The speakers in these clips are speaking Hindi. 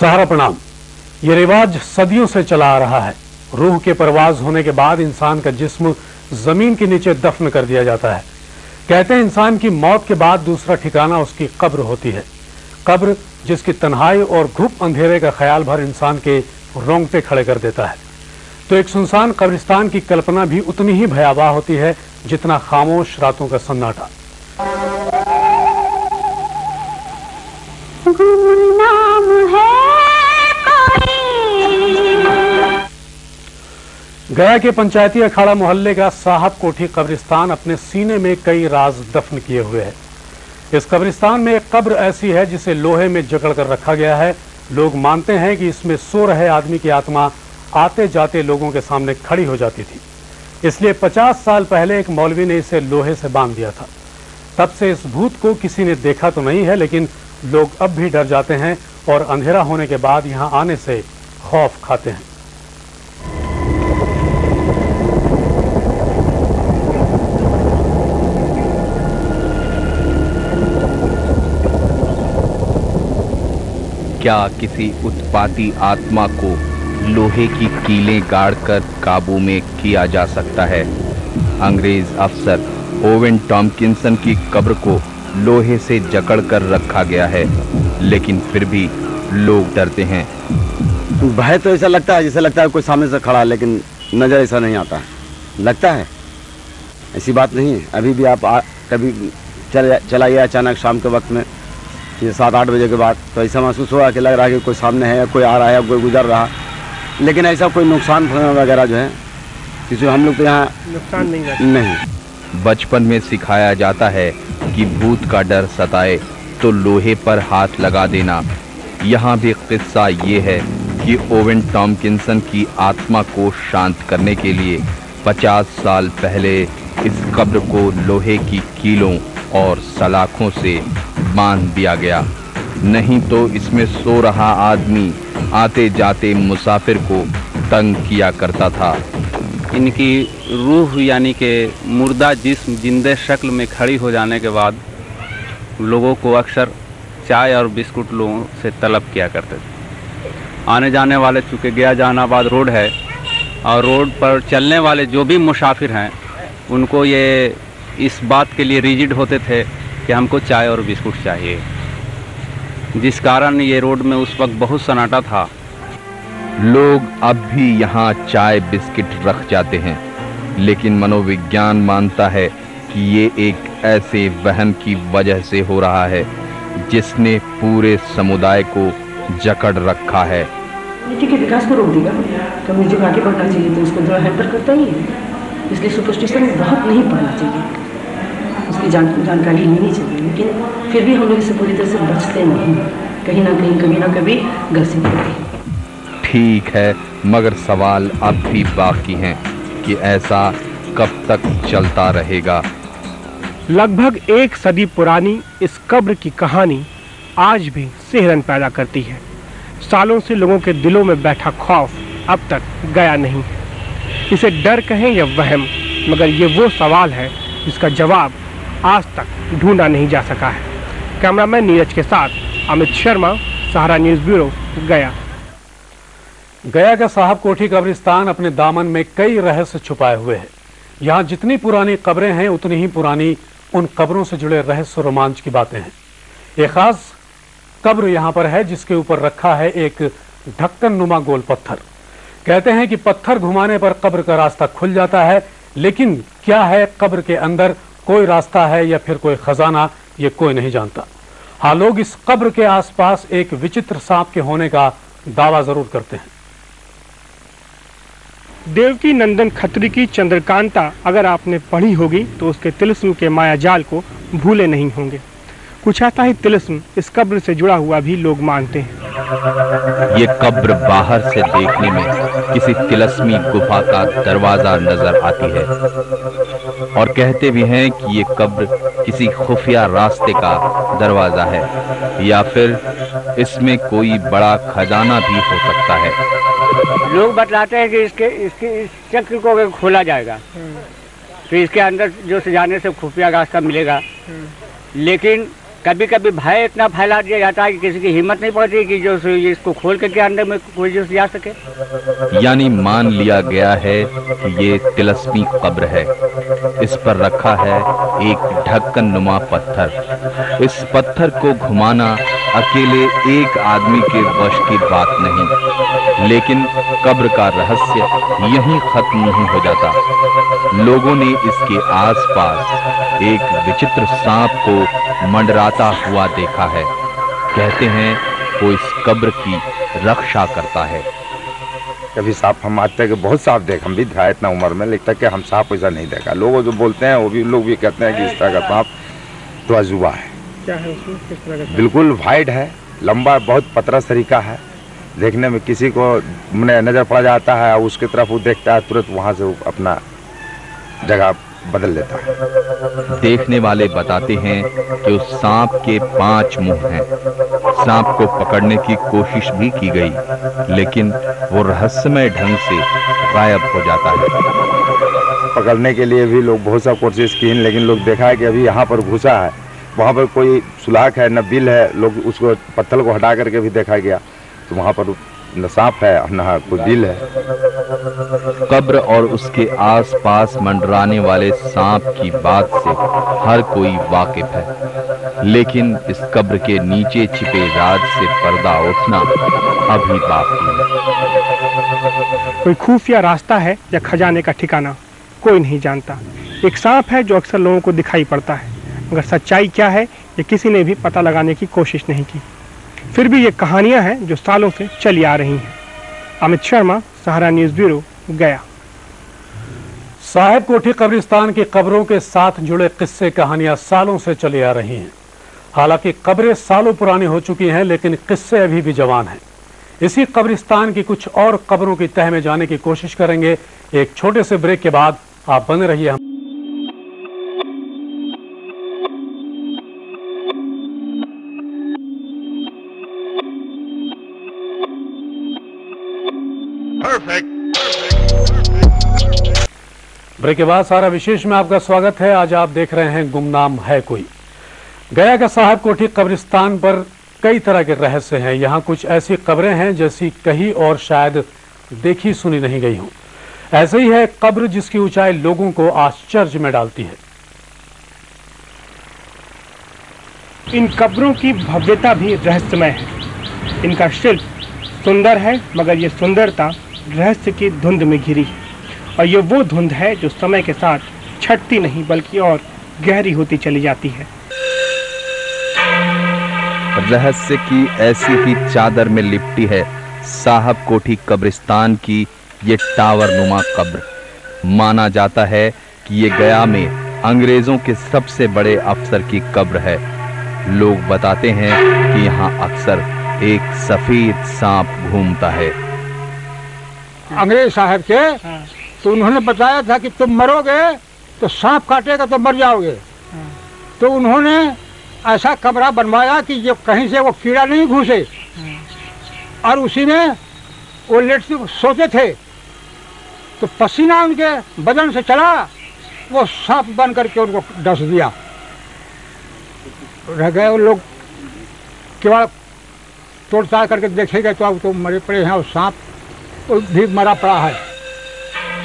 सहारा प्रणाम। ये रिवाज सदियों से चला आ रहा है। रूह के परवाज होने के बाद इंसान का जिस्म जमीन के नीचे दफन कर दिया जाता है। कहते हैं इंसान की मौत के बाद दूसरा ठिकाना उसकी कब्र होती है। कब्र जिसकी तन्हाई और घुप अंधेरे का ख्याल भर इंसान के रोंगटे खड़े कर देता है। तो एक सुनसान कब्रिस्तान की कल्पना भी उतनी ही भयावह होती है जितना खामोश रातों का सन्नाटा। गुमनाम है गया के पंचायती अखाड़ा मोहल्ले का साहब कोठी कब्रिस्तान अपने सीने में कई राज दफन किए हुए है। इस कब्रिस्तान में एक कब्र ऐसी है जिसे लोहे में जकड़ कर रखा गया है। लोग मानते हैं कि इसमें सो रहे आदमी की आत्मा आते जाते लोगों के सामने खड़ी हो जाती थी। इसलिए 50 साल पहले एक मौलवी ने इसे लोहे से बांध दिया था। तब से इस भूत को किसी ने देखा तो नहीं है, लेकिन लोग अब भी डर जाते हैं और अंधेरा होने के बाद यहां आने से खौफ खाते हैं। क्या किसी उत्पाती आत्मा को लोहे की कीलें गाड़कर काबू में किया जा सकता है? अंग्रेज अफसर ओवेन टॉम्किंसन की कब्र को लोहे से जकड़ कर रखा गया है, लेकिन फिर भी लोग डरते हैं। भय तो ऐसा लगता है जैसे लगता है कोई सामने से खड़ा है, लेकिन नजर ऐसा नहीं आता है। लगता है ऐसी बात नहीं है। अभी भी आप कभी चलाइए अचानक शाम के वक्त में, ये 7-8 बजे के बाद, तो ऐसा महसूस हुआ कि लग रहा है कि कोई सामने है, कोई आ रहा है, कोई गुजर रहा। लेकिन ऐसा कोई नुकसान वगैरह जो है किसी हम लोग तो यहाँ नुकसान नहीं। बचपन में सिखाया जाता है कि भूत का डर सताए तो लोहे पर हाथ लगा देना। यहाँ भी किस्सा ये है कि ओवेन टॉम्किंसन की आत्मा को शांत करने के लिए 50 साल पहले इस कब्र को लोहे की कीलों और सलाखों से बांध दिया गया, नहीं तो इसमें सो रहा आदमी आते जाते मुसाफिर को तंग किया करता था। इनकी रूह यानी कि मुर्दा जिस्म जिंदे शक्ल में खड़ी हो जाने के बाद लोगों को अक्सर चाय और बिस्कुट लोगों से तलब किया करते थे। आने जाने वाले, चूँकि गया जहानाबाद रोड है और रोड पर चलने वाले जो भी मुसाफिर हैं उनको ये इस बात के लिए रिजिड होते थे कि हमको चाय और बिस्कुट चाहिए, जिस कारण ये रोड में उस वक्त बहुत सन्नाटा था। लोग अब भी यहाँ चाय बिस्किट रख जाते हैं, लेकिन मनोविज्ञान मानता है कि ये एक ऐसे वहम की वजह से हो रहा है जिसने पूरे समुदाय को जकड़ रखा है। नीति के विकास को रोक देगा तो मुझे आगे बढ़ना चाहिए, तो उसको जो हैम्पर करता ही है। इसलिए सुपरस्टिशन बहुत नहीं पढ़ना चाहिए, उसकी जानकारी लेनी चाहिए, लेकिन फिर भी हम लोग इसे पूरी तरह से बचते नहीं, कहीं ना कहीं कभी ना कभी ग्रसित होते हैं। ठीक है, मगर सवाल अब भी बाकी हैं कि ऐसा कब तक चलता रहेगा। लगभग 1 सदी पुरानी इस कब्र की कहानी आज भी सिहरन पैदा करती है। सालों से लोगों के दिलों में बैठा खौफ अब तक गया नहीं है। इसे डर कहें या वहम, मगर ये वो सवाल है जिसका जवाब आज तक ढूंढा नहीं जा सका है। कैमरामैन नीरज के साथ अमित शर्मा, सहारा न्यूज़ ब्यूरो, गया। गया का साहब कोठी कब्रिस्तान अपने दामन में कई रहस्य छुपाए हुए है। यहाँ जितनी पुरानी कब्रें हैं उतनी ही पुरानी उन कब्रों से जुड़े रहस्य रोमांच की बातें हैं। एक खास कब्र यहाँ पर है जिसके ऊपर रखा है एक ढक्कन नुमा गोल पत्थर। कहते हैं कि पत्थर घुमाने पर कब्र का रास्ता खुल जाता है, लेकिन क्या है कब्र के अंदर, कोई रास्ता है या फिर कोई खजाना, ये कोई नहीं जानता। हाँ, लोग इस कब्र के आसपास एक विचित्र सांप के होने का दावा जरूर करते हैं। देवकी नंदन खत्री की चंद्रकांता अगर आपने पढ़ी होगी तो उसके तिलिस्म के मायाजाल को भूले नहीं होंगे। कुछ ऐसा ही तिलिस्म इस कब्र से जुड़ा हुआ भी लोग मानते हैं। ये कब्र बाहर से देखने में किसी तिलस्मी गुफा का दरवाजा नजर आती है और कहते भी हैं कि ये कब्र किसी खुफिया रास्ते का दरवाजा है या फिर इसमें कोई बड़ा खजाना भी हो सकता है। लोग बतलाते हैं कि इस चक्र को अगर खोला जाएगा तो इसके अंदर जो से जाने से खुफिया रास्ता मिलेगा, लेकिन कभी कभी भय इतना फैला दिया जाता है कि किसी की हिम्मत नहीं पड़ती कि जो इसको खोल के अंदर में कोई जो जा सके। यानी मान लिया गया है कि ये तिलस्मी कब्र है। इस पर रखा है एक ढक्कन नुमा पत्थर। इस पत्थर को घुमाना अकेले एक आदमी के वश की बात नहीं, लेकिन कब्र का रहस्य यहीं खत्म नहीं हो जाता। लोगों ने इसके आसपास एक विचित्र सांप को मंडराता हुआ देखा है। कहते हैं वो इस कब्र की रक्षा करता है। कभी सांप हम आज तक बहुत सांप देख, हम भी था इतना उम्र में, लेकिन कि हम सांप ऐसा नहीं देखा। लोग जो बोलते हैं वो भी लोग भी कहते हैं कि इस तरह का सांप तो अजूबा है। क्या है उसमें, किस तरह का? बिल्कुल वाइड है, लंबा, बहुत पतला तरीका है। देखने में किसी को नजर पड़ जाता है, उसकी तरफ वो देखता है, तुरंत वहां से वो अपना जगह बदल लेता है। देखने वाले बताते हैं कि उस सांप के 5 मुंह हैं। सांप को पकड़ने की कोशिश भी की गई, लेकिन वो रहस्यमय ढंग से गायब हो जाता है। पकड़ने के लिए भी लोग बहुत सा कोशिश की, लेकिन लोग देखा है कि अभी यहाँ पर घुसा है, वहाँ पर कोई सुलाख है न बिल है। लोग उसको पत्थर को हटा करके भी देखा गया तो वहाँ पर न सांप है न कोई बिल है। कब्र और उसके आसपास मंडराने वाले सांप की बात से हर कोई वाकिफ है, लेकिन इस कब्र के नीचे छिपे राज से पर्दा उठना अभी बाकी है। कोई खुफिया रास्ता है या खजाने का ठिकाना, कोई नहीं जानता। एक सांप है जो अक्सर लोगों को दिखाई पड़ता है, मगर सच्चाई क्या है ये किसी ने भी पता लगाने की कोशिश नहीं की। फिर भी ये कहानियां हैं जो सालों से चली आ रही हैं। अमित शर्मा, सहारा न्यूज़ ब्यूरो, गया। साहेब कोठी कब्रिस्तान की कब्रों के साथ जुड़े किस्से कहानियां सालों से चली आ रही हैं। हालांकि कब्रें सालों पुरानी हो चुकी हैं, लेकिन किस्से अभी भी जवान हैं। इसी कब्रिस्तान की कुछ और कब्रों की तह में जाने की कोशिश करेंगे। एक छोटे से ब्रेक के बाद आप बने रहिए। ब्रेक के बाद सारा विशेष में आपका स्वागत है। आज आप देख रहे हैं गुमनाम है कोई। गया का साहब कोठी कब्रिस्तान पर कई तरह के रहस्य हैं। यहाँ कुछ ऐसी कब्रें हैं जैसी कहीं और शायद देखी सुनी नहीं गई हों। ऐसे ही है कब्र जिसकी ऊंचाई लोगों को आश्चर्य में डालती है। इन कब्रों की भव्यता भी रहस्यमय है। इनका शिल्प सुंदर है, मगर ये सुंदरता रहस्य की धुंध में घिरी है, और ये वो धुंध है जो समय के साथ छटती नहीं बल्कि और गहरी होती चली जाती है। रहस्य की ऐसी ही चादर में लिपटी है साहब कोठी कब्रिस्तान की ये टावर नुमा कब्र। माना जाता है कि ये गया में अंग्रेजों के सबसे बड़े अफसर की कब्र है। लोग बताते हैं कि यहाँ अक्सर एक सफेद सांप घूमता है। अंग्रेज साहब के तो उन्होंने बताया था कि तुम मरोगे तो सांप काटेगा तो मर जाओगे। तो उन्होंने ऐसा कमरा बनवाया कि जो कहीं से वो कीड़ा नहीं घुसे, और उसी में वो लेट सोते थे। तो पसीना उनके बदन से चला, वो सांप बन करके उनको डस दिया। रह गए वो लोग, केवल तोड़ताड़ करके देखेंगे तो अब तो मरे पड़े हैं, और सांप भी मरा पड़ा है।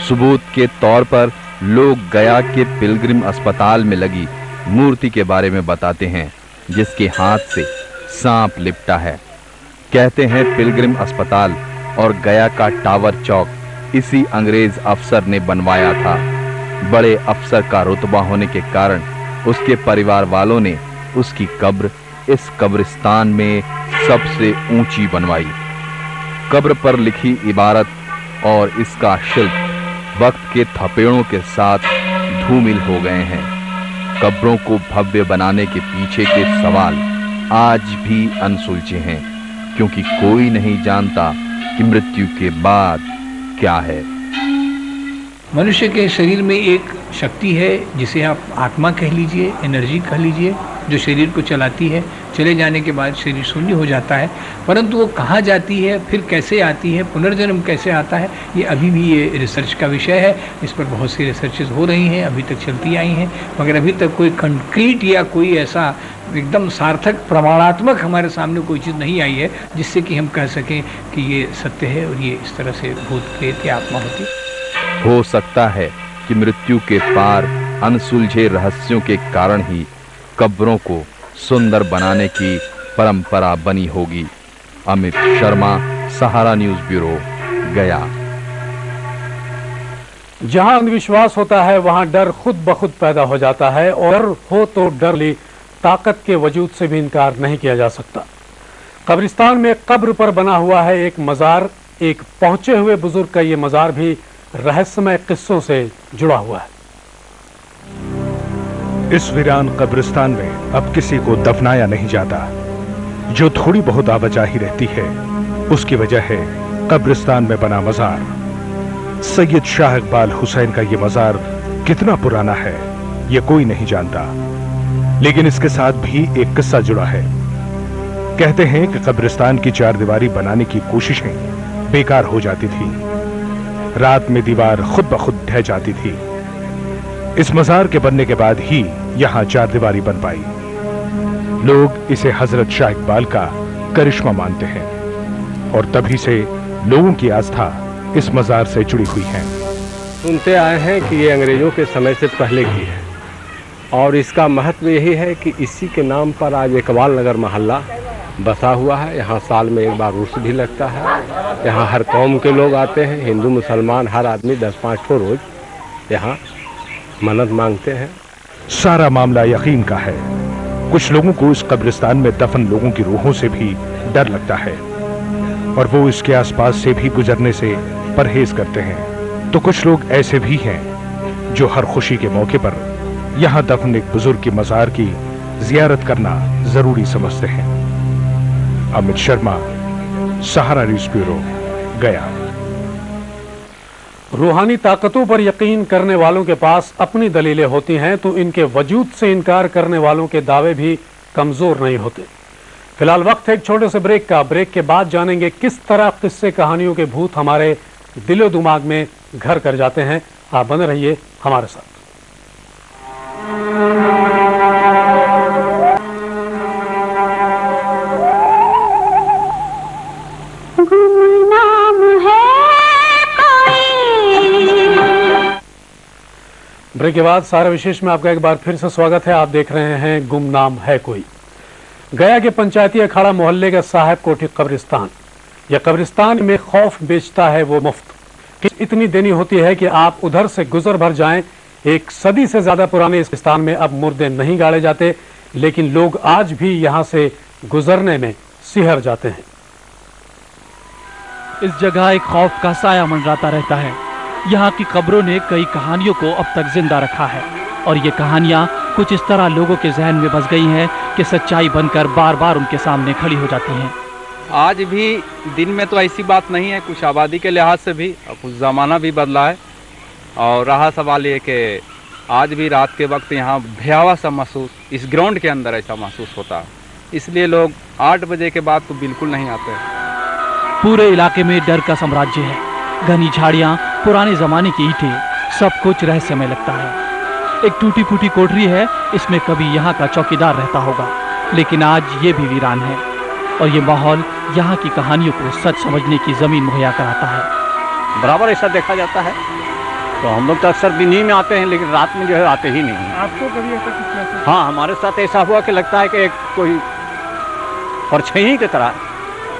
सबूत के तौर पर लोग गया के पिलग्रिम अस्पताल में लगी मूर्ति के बारे में बताते हैं, जिसके हाथ से सांप लिपटा है। कहते हैं पिलग्रिम अस्पताल और गया का टावर चौक इसी अंग्रेज अफसर ने बनवाया था। बड़े अफसर का रुतबा होने के कारण उसके परिवार वालों ने उसकी कब्र इस कब्रिस्तान में सबसे ऊंची बनवाई। कब्र पर लिखी इबारत और इसका शिल्प वक्त के थपेड़ों के साथ धूमिल हो गए हैं। कब्रों को भव्य बनाने के पीछे के सवाल आज भी अनसुलझे हैं, क्योंकि कोई नहीं जानता कि मृत्यु के बाद क्या है। मनुष्य के शरीर में एक शक्ति है जिसे आप आत्मा कह लीजिए, एनर्जी कह लीजिए, जो शरीर को चलाती है। चले जाने के बाद शरीर शून्य हो जाता है, परंतु वो कहाँ जाती है, फिर कैसे आती है, पुनर्जन्म कैसे आता है, ये अभी भी ये रिसर्च का विषय है। इस पर बहुत सी रिसर्चेज हो रही हैं, अभी तक चलती आई हैं, मगर अभी तक कोई कंक्रीट या कोई ऐसा एकदम सार्थक प्रमाणात्मक हमारे सामने कोई चीज़ नहीं आई है जिससे कि हम कह सकें कि ये सत्य है और ये इस तरह से भूत प्रेत या आत्मा होती। हो सकता है कि मृत्यु के पार अनसुलझे रहस्यों के कारण ही कब्रों को सुंदर बनाने की परंपरा बनी होगी। अमित शर्मा, सहारा न्यूज़ ब्यूरो, गया। जहां अंधविश्वास होता है वहां डर खुद ब खुद पैदा हो जाता है, और डर हो तो डर ली ताकत के वजूद से भी इनकार नहीं किया जा सकता। कब्रिस्तान में कब्र पर बना हुआ है एक मज़ार। एक पहुंचे हुए बुजुर्ग का ये मज़ार भी रहस्यमय किस्सों से जुड़ा हुआ है। इस वीरान कब्रिस्तान में अब किसी को दफनाया नहीं जाता। जो थोड़ी बहुत आवाजाही रहती है उसकी वजह है कब्रिस्तान में बना मज़ार। सैयद शाह इकबाल हुसैन का यह मज़ार कितना पुराना है यह कोई नहीं जानता, लेकिन इसके साथ भी एक किस्सा जुड़ा है। कहते हैं कि कब्रिस्तान की चारदीवारी बनाने की कोशिशें बेकार हो जाती थी। रात में दीवार खुद ब खुद ढह जाती थी। इस मज़ार के बनने के बाद ही यहां चारदीवारी बन पाई। लोग इसे हजरत शाह इकबाल का करिश्मा मानते हैं और तभी से लोगों की आस्था इस मज़ार से जुड़ी हुई है। सुनते आए हैं कि ये अंग्रेजों के समय से पहले की है और इसका महत्व यही है कि इसी के नाम पर आज इकबाल नगर मोहल्ला बसा हुआ है। यहाँ साल में एक बार उर्स भी लगता है। यहाँ हर कौम के लोग आते हैं, हिंदू मुसलमान, हर आदमी 10-5 ठो रोज यहाँ मन्नत मांगते हैं। सारा मामला यकीन का है। कुछ लोगों को इस कब्रिस्तान में दफन लोगों की रूहों से भी डर लगता है और वो इसके आसपास से भी गुजरने से परहेज करते हैं। तो कुछ लोग ऐसे भी हैं जो हर खुशी के मौके पर यहाँ दफन एक बुजुर्ग की मज़ार की जियारत करना जरूरी समझते हैं। अमित शर्मा, सहारा न्यूज़ ब्यूरो, गया। रूहानी ताकतों पर यकीन करने वालों के पास अपनी दलीलें होती हैं, तो इनके वजूद से इनकार करने वालों के दावे भी कमजोर नहीं होते। फिलहाल वक्त है एक छोटे से ब्रेक का। ब्रेक के बाद जानेंगे किस तरह किस्से कहानियों के भूत हमारे दिलो दिमाग में घर कर जाते हैं। आप बने रहिए हमारे साथ। ब्रेक के बाद सारा विशेष में आपका एक बार फिर से स्वागत है। आप देख रहे हैं गुमनाम है कोई। गया के पंचायती अखाड़ा मोहल्ले का साहब कोठी कब्रिस्तान। यह कब्रिस्तान में खौफ बेचता है वो मुफ्त। इतनी देनी होती है कि आप उधर से गुजर भर जाएं। एक सदी से ज्यादा पुराने इस स्थान में अब मुर्दे नहीं गाड़े जाते, लेकिन लोग आज भी यहां से गुजरने में सिहर जाते हैं। इस जगह एक खौफ का साया मंडराता रहता है। यहाँ की कब्रों ने कई कहानियों को अब तक जिंदा रखा है और ये कहानियाँ कुछ इस तरह लोगों के जहन में बस गई हैं कि सच्चाई बनकर बार बार उनके सामने खड़ी हो जाती हैं। आज भी दिन में तो ऐसी बात नहीं है, कुछ आबादी के लिहाज से भी और कुछ ज़माना भी बदला है। और रहा सवाल ये कि आज भी रात के वक्त यहाँ भयावह सा महसूस, इस ग्राउंड के अंदर ऐसा महसूस होता है, इसलिए लोग 8 बजे के बाद तो बिल्कुल नहीं आते। पूरे इलाके में डर का साम्राज्य है। घनी झाड़ियाँ, पुराने ज़माने की ईंटें, सब कुछ रहस्यमय लगता है। एक टूटी फूटी कोठरी है, इसमें कभी यहाँ का चौकीदार रहता होगा, लेकिन आज ये भी वीरान है और ये माहौल यहाँ की कहानियों को सच समझने की ज़मीन मुहैया कराता है। बराबर ऐसा देखा जाता है। तो हम लोग तो अक्सर दिन ही में आते हैं, लेकिन रात में जो है आते ही नहीं। आपको कभी ऐसा कुछ महसूस? हाँ, हमारे साथ ऐसा हुआ कि लगता है कि एक कोई परछाई की तरह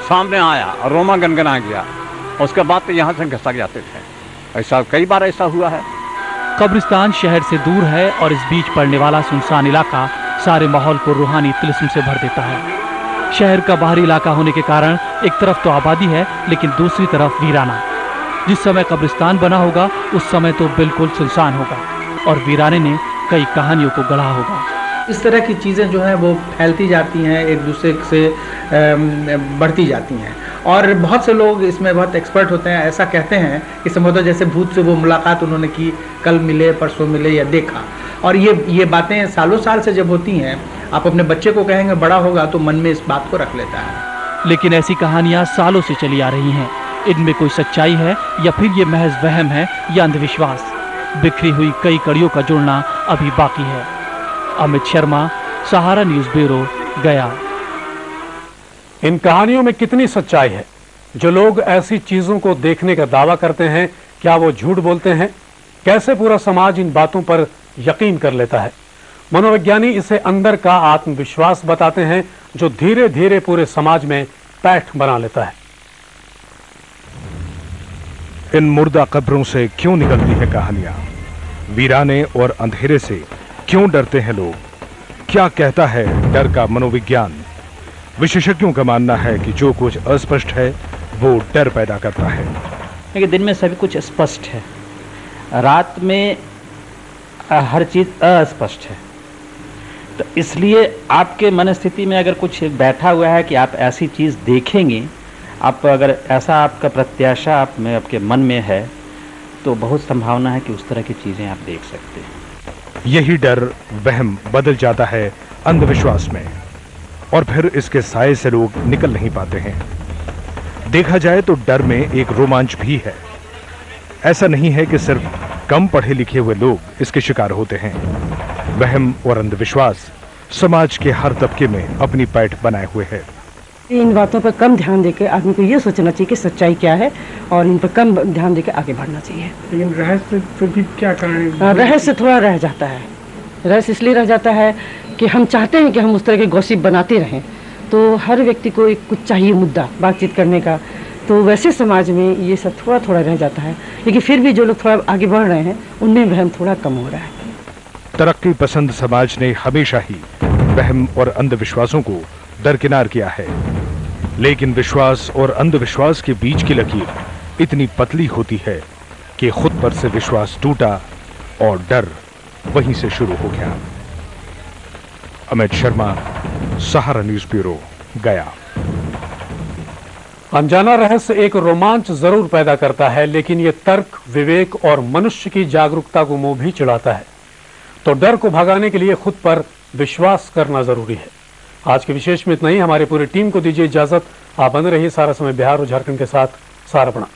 सामने आया और रोमा गनगना गया, उसके बाद तो यहाँ से घसक जाते थे। ऐसा कई बार ऐसा हुआ है। कब्रिस्तान शहर से दूर है और इस बीच पड़ने वाला सुनसान इलाका सारे माहौल को रूहानी तिलिस्म से भर देता है। शहर का बाहरी इलाका होने के कारण एक तरफ तो आबादी है, लेकिन दूसरी तरफ वीराना। जिस समय कब्रिस्तान बना होगा उस समय तो बिल्कुल सुनसान होगा और वीराने ने कई कहानियों को गढ़ा होगा। इस तरह की चीज़ें जो हैं वो फैलती जाती हैं, एक दूसरे से बढ़ती जाती हैं और बहुत से लोग इसमें बहुत एक्सपर्ट होते हैं। ऐसा कहते हैं कि संभवतः जैसे भूत से वो मुलाकात उन्होंने की, कल मिले, परसों मिले या देखा। और ये बातें सालों साल से जब होती हैं आप अपने बच्चे को कहेंगे बड़ा होगा तो मन में इस बात को रख लेता है। लेकिन ऐसी कहानियां सालों से चली आ रही हैं। इनमें कोई सच्चाई है या फिर ये महज वहम है या अंधविश्वास? बिखरी हुई कई कड़ियों का जुड़ना अभी बाकी है। अमित शर्मा, सहारा न्यूज़ ब्यूरो, गया। इन कहानियों में कितनी सच्चाई है? जो लोग ऐसी चीजों को देखने का दावा करते हैं, क्या वो झूठ बोलते हैं? कैसे पूरा समाज इन बातों पर यकीन कर लेता है? मनोविज्ञानी इसे अंदर का आत्मविश्वास बताते हैं, जो धीरे धीरे पूरे समाज में पैठ बना लेता है। इन मुर्दा कब्रों से क्यों निकलती है कहानियां? वीराने और अंधेरे से क्यों डरते हैं लोग? क्या कहता है डर का मनोविज्ञान? विशेषज्ञों का मानना है कि जो कुछ अस्पष्ट है वो डर पैदा करता है। क्योंकि दिन में सभी कुछ स्पष्ट है, रात में हर चीज़ अस्पष्ट है। तो इसलिए आपके मनस्थिति में अगर कुछ बैठा हुआ है कि आप ऐसी चीज़ देखेंगे, आप अगर ऐसा आपका प्रत्याशा आप में आपके मन में है, तो बहुत संभावना है कि उस तरह की चीज़ें आप देख सकते हैं। यही डर वहम बदल जाता है अंधविश्वास में, और फिर इसके साये से लोग निकल नहीं पाते हैं। देखा जाए तो डर में एक रोमांच भी है। ऐसा नहीं है कि सिर्फ कम पढ़े लिखे हुए लोग इसके शिकार होते हैं। वहम और अंधविश्वास समाज के हर तबके में अपनी पैठ बनाए हुए है। इन बातों पर कम ध्यान देकर आदमी को ये सोचना चाहिए कि सच्चाई क्या है, और इन पर कम ध्यान देकर आगे बढ़ना चाहिए। लेकिन रहस्य तो भी क्या करें? रहस्य थोड़ा रह जाता है। रहस्य इसलिए रह जाता है कि हम चाहते हैं कि हम उस तरह के गॉसिप बनाते रहें, तो हर व्यक्ति को एक कुछ चाहिए मुद्दा बातचीत करने का, तो वैसे समाज में ये सब थोड़ा थोड़ा रह जाता है। लेकिन फिर भी जो लोग थोड़ा आगे बढ़ रहे हैं उनमें वहम थोड़ा कम हो रहा है। तरक्की पसंद समाज ने हमेशा ही वहम और अंधविश्वासों को दरकिनार किया है, लेकिन विश्वास और अंधविश्वास के बीच की लकीर इतनी पतली होती है कि खुद पर से विश्वास टूटा और डर वहीं से शुरू हो गया। अमित शर्मा, सहारा न्यूज़ ब्यूरो, गया। अनजाना रहस्य एक रोमांच जरूर पैदा करता है, लेकिन यह तर्क, विवेक और मनुष्य की जागरूकता को मुंह भी चिढ़ाता है। तो डर को भगाने के लिए खुद पर विश्वास करना जरूरी है। आज के विशेष में इतना ही। हमारी पूरी टीम को दीजिए इजाजत। आप बने रहिए सारा समय बिहार और झारखंड के साथ। सारा प्रणाम।